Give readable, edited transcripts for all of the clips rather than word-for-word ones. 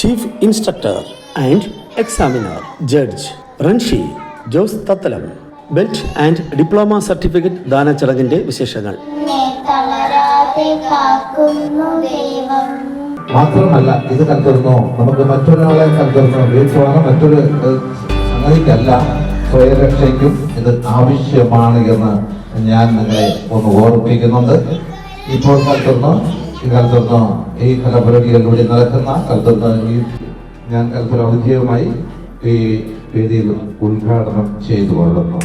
Chief instructor and examiner judge renshi Jose തത്തലം belt and diploma certificate ദാന ചടങ്ങിന്റെ വിശേഷങ്ങൾ. മാത്രമല്ല ഇത് കൽക്കരുന്നു നമുക്ക് മറ്റൊരാളെ കൽക്കരുന്നു വീഴ്ചവാണ് മറ്റൊരു സംഗതിക്കല്ല, സ്വയരക്ഷയ്ക്കും ഇത് ആവശ്യമാണ് എന്ന് ഞാൻ നിങ്ങളെ ഒന്ന് ഓർമ്മിപ്പിക്കുന്നുണ്ട്. ഇപ്പോൾ കൽക്കരുന്നു ഈ കലാപരിപാടികളിലൂടെ നടക്കുന്ന കൽക്കരുന്ന് ഞാൻ കൽക്കര ഔദ്യോഗികമായി ഈ വേദിയിൽ ഉദ്ഘാടനം ചെയ്തു കൊള്ളുന്നു.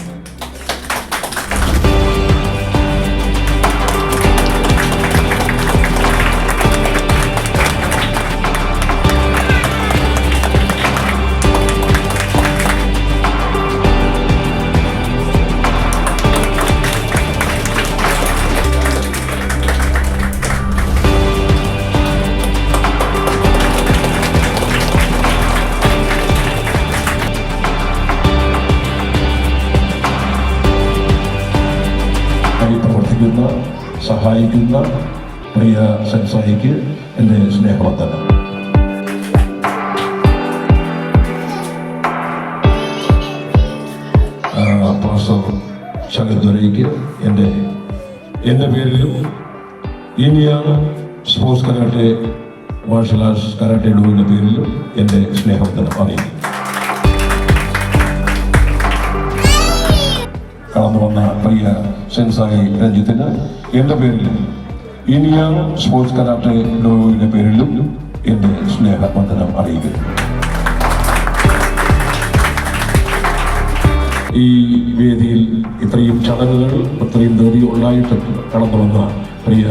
പ്രവർത്തിക്കുന്ന സഹായിക്കുന്ന പ്രിയ സെൻസായിക്ക് എൻ്റെ സ്നേഹവന്ദനം. പാസ്റ്റർ ശങ്കർദുരയ്ക്ക് എൻ്റെ പേരിലും ഇനിയാണ് sports karate martial arts karate ഡോയുടെ പേരിലും എൻ്റെ സ്നേഹവന്ദനം അറിയിക്കും. കടന്നു വന്ന പ്രിയ സെൻസായി രഞ്ജിത്തിന് എൻ്റെ പേരിലും ഇനിയാണ് സ്പോർട്സ് കരാട്ടെ ഡോയുടെ പേരിലും എൻ്റെ സ്നേഹവന്ദനം അറിയിക്കുന്നു. ഈ വേദിയിൽ ഇത്രയും ചടങ്ങുകൾ ഇത്രയും ധൃതി ഉണ്ടായിട്ട് കടന്നു വന്ന പ്രിയ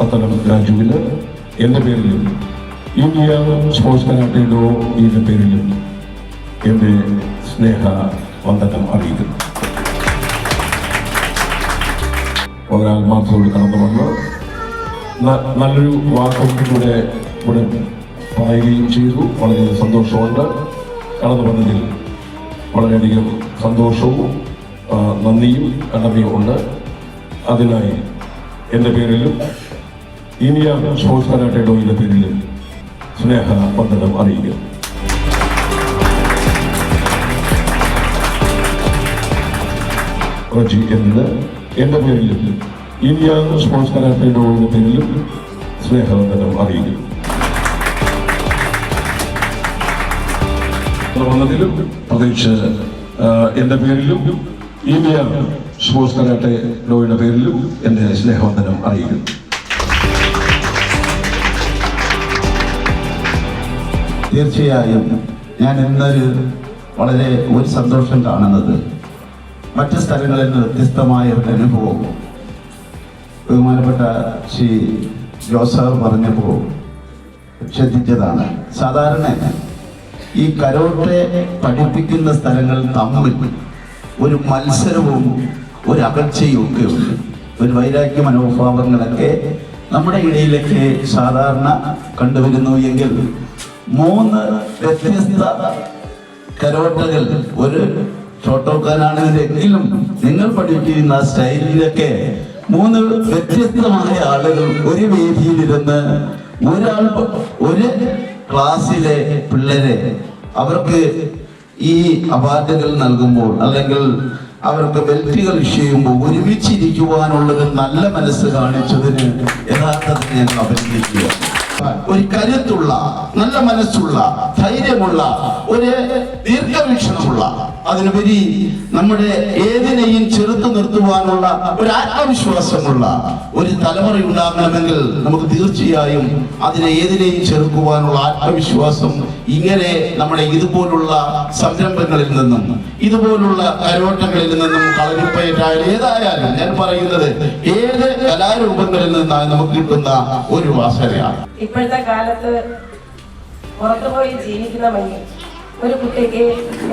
തത്തലം രാജുവിന് എൻ്റെ പേരിലും ഇനിയാണ് സ്പോർട്സ് കരാട്ടെ ഡോയുടെ പേരിലും എൻ്റെ സ്നേഹവന്ദനം അറിയിക്കുന്നു. വളരെ ആത്മാർത്ഥത്തോട് കടന്നു വന്ന് നല്ലൊരു വാക്കും കൂടെ ഇവിടെ പറയുകയും ചെയ്തു. വളരെ സന്തോഷമുണ്ട്. കടന്നു വന്നതിൽ വളരെയധികം സന്തോഷവും നന്ദിയും കടമയും ഉണ്ട്. അതിനായി എൻ്റെ പേരിലും ഇന്ത്യ സ്പോർട്സ് കരാട്ടെ ഡോയുടെ പേരിലും സ്നേഹവന്ദനം അറിയിക്കുന്നു. റജി എന്നത് എൻ്റെ പേരിലും ഇന്ത്യ സ്പോർട്സ് കരാട്ടെ ഡോയുടെ പേരിലും സ്നേഹവന്ദനം അറിയിക്കുന്നു. വന്നതിലും പ്രത്യേകിച്ച് എൻ്റെ പേരിലും ഇന്ത്യ സ്പോർട്സ് കരാട്ടെ ഡോയുടെ പേരിലും എൻ്റെ സ്നേഹവന്ദനം അറിയിക്കുന്നു. തീർച്ചയായും ഞാൻ ഇന്നൊരു വളരെ ഒരു സന്തോഷം കാണുന്നത് മറ്റ് സ്ഥലങ്ങളിൽ നിന്ന് വ്യത്യസ്തമായ ഒരു അനുഭവം ബഹുമാനപ്പെട്ട ശ്രീ ജോസഫ് പറഞ്ഞപ്പോൾ ശ്രദ്ധിച്ചതാണ്. സാധാരണ ഈ കരോട്ടെ പഠിപ്പിക്കുന്ന സ്ഥലങ്ങൾ തമ്മിൽ ഒരു മത്സരവും ഒരു അകൽച്ചയും ഒക്കെ ഉണ്ട്. ഒരു വൈരാഗ്യ മനോഭാവങ്ങളൊക്കെ നമ്മുടെ ഇടയിലൊക്കെ സാധാരണ കണ്ടുവരുന്നു എങ്കിൽ 3 വ്യത്യസ്ത കരോട്ടകൾ ഒരു ഷോട്ടോക്കാനാണെങ്കിലും നിങ്ങൾ പഠിപ്പിക്കുന്ന സ്റ്റൈലിലൊക്കെ 3 വ്യത്യസ്തമായ ആളുകൾ ഒരു വേദിയിലിരുന്ന് ഒരാൾ ഒരു ക്ലാസ്സിലെ പിള്ളേരെ അവർക്ക് ഈ അവാർഡുകൾ നൽകുമ്പോൾ അല്ലെങ്കിൽ അവർക്ക് ബെൽറ്റുകൾ ചെയ്യുമ്പോൾ ഒരുമിച്ചിരിക്കുവാനുള്ളത് നല്ല മനസ്സ് കാണിച്ചതിന് യഥാർത്ഥത്തിൽ ഞങ്ങൾ അഭിനന്ദിക്കുക. ഒരു കരുത്തുള്ള നല്ല മനസ്സുള്ള ധൈര്യമുള്ള ഒരു ദീർഘവീക്ഷണമുള്ള അതിനുപരി നമ്മുടെ ഏതിനെയും ചെറുത്തു നിർത്തുവാനുള്ള ഒരു ആത്മവിശ്വാസമുള്ള ഒരു തലമുറ ഉണ്ടാകണമെങ്കിൽ നമുക്ക് തീർച്ചയായും അതിനെ ഏതിനെയും ചെറുക്കുവാനുള്ള ആത്മവിശ്വാസം ഇങ്ങനെ നമ്മുടെ ഇതുപോലുള്ള സംരംഭങ്ങളിൽ നിന്നും ഇതുപോലുള്ള കരോട്ടങ്ങളിൽ നിന്നും കളരിപ്പയറ്റായാലും ഏതായാലും ഞാൻ പറയുന്നത് ഏത് കലാരൂപങ്ങളിൽ നിന്നാണ് നമുക്ക് കിട്ടുന്ന ഒരു വാസനയാണ്. ഇപ്പോഴത്തെ കാലത്ത് പുറത്തുപോയി ജീവിക്കണമെങ്കിൽ ഒരു കുട്ടിക്ക്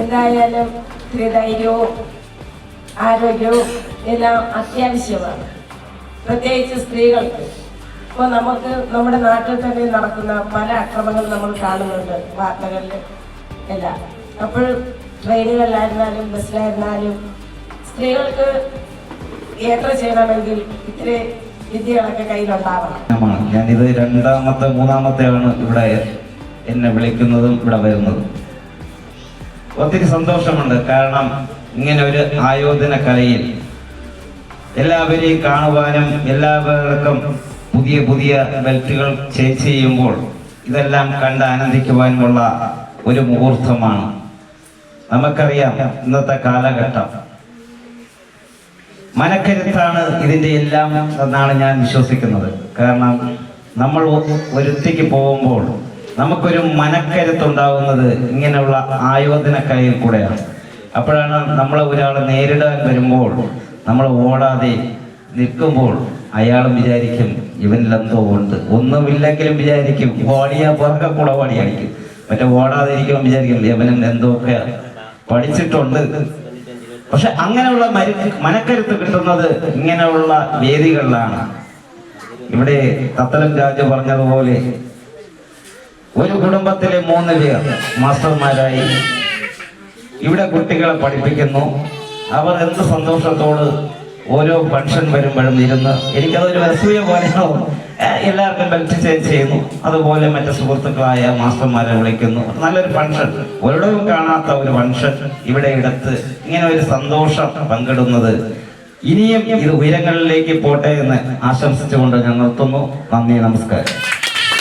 എന്തായാലും ധൈര്യവും ആരോഗ്യവും എല്ലാം അത്യാവശ്യമാണ്. പ്രത്യേകിച്ച് സ്ത്രീകൾക്ക്. ഇപ്പോൾ നമുക്ക് നമ്മുടെ നാട്ടിൽ തന്നെ നടക്കുന്ന പല അക്രമങ്ങളും നമ്മൾ കാണുന്നുണ്ട് വാർത്തകളിൽ എല്ലാം. അപ്പോൾ ട്രെയിനുകളിലായിരുന്നാലും ബസ്സിലായിരുന്നാലും സ്ത്രീകൾക്ക് യാത്ര ചെയ്യണമെങ്കിൽ ഇത്രയും വിദ്യകളൊക്കെ കയ്യിലുണ്ടാവണം. ഞാനിത് 2ാമത്തെ 3ാമത്തെയാണ് ഇവിടെ എന്നെ വിളിക്കുന്നതും ഇവിടെ വരുന്നതും. ഒത്തിരി സന്തോഷമുണ്ട്. കാരണം ഇങ്ങനെ ഒരു ആയോധന കലയിൽ എല്ലാവരെയും കാണുവാനും എല്ലാവർക്കും പുതിയ പുതിയ ബെൽറ്റുകൾ ചേഞ്ച് ചെയ്യുമ്പോൾ ഇതെല്ലാം കണ്ട് ആനന്ദിക്കുവാനുമുള്ള ഒരു മുഹൂർത്തമാണ്. നമുക്കറിയാം ഇന്നത്തെ കാലഘട്ടം മനക്കരുത്താണ് ഇതിൻ്റെ എല്ലാം എന്നാണ് ഞാൻ വിശ്വസിക്കുന്നത്. കാരണം നമ്മൾ ഒരുത്തിക്ക് പോകുമ്പോൾ നമുക്കൊരു മനക്കരുത്തുണ്ടാകുന്നത് ഇങ്ങനെയുള്ള ആയോധന കലയിൽ കൂടെയാണ്. അപ്പോഴാണ് നമ്മളെ ഒരാളെ നേരിടാൻ വരുമ്പോൾ നമ്മൾ ഓടാതെ നിൽക്കുമ്പോൾ അയാളും വിചാരിക്കും ഇവനിൽ എന്തോ ഉണ്ട്, ഒന്നുമില്ലെങ്കിലും വിചാരിക്കും ഓടിയാ പുറകെ കൂടെ ഓടി അടിക്കും. മറ്റേ ഓടാതെ ഇരിക്കുമ്പോൾ വിചാരിക്കും ഇവനും എന്തൊക്കെ പഠിച്ചിട്ടുണ്ട്. പക്ഷെ അങ്ങനെയുള്ള മനക്കരുത്ത് കിട്ടുന്നത് ഇങ്ങനെയുള്ള വേദികളിലാണ്. ഇവിടെ തത്തലം രാജു പറഞ്ഞതുപോലെ ഒരു കുടുംബത്തിലെ 3 പേർ മാസ്റ്റർമാരായി ഇവിടെ കുട്ടികളെ പഠിപ്പിക്കുന്നു. അവർ എന്ത് സന്തോഷത്തോട് ഓരോ ഫംഗ്ഷൻ വരുമ്പോഴും ഇരുന്ന് എനിക്കതൊരു അസൂയ പോലെയാവും. എല്ലാവർക്കും ബെൽറ്റ് ചേഞ്ച് ചെയ്യുന്നു. അതുപോലെ മറ്റു സുഹൃത്തുക്കളായ മാസ്റ്റർമാരെ വിളിക്കുന്നു. നല്ലൊരു ഫംഗ്ഷൻ, ഒരിടവും കാണാത്ത ഒരു ഫംഗ്ഷൻ ഇവിടെ എടുത്ത് ഇങ്ങനെ ഒരു സന്തോഷം പങ്കിടുന്നത് ഇനിയും ഇത് ഉയരങ്ങളിലേക്ക് പോട്ടെ എന്ന് ആശംസിച്ചുകൊണ്ട് ഞാൻ നിർത്തുന്നു. നന്ദി, നമസ്കാരം.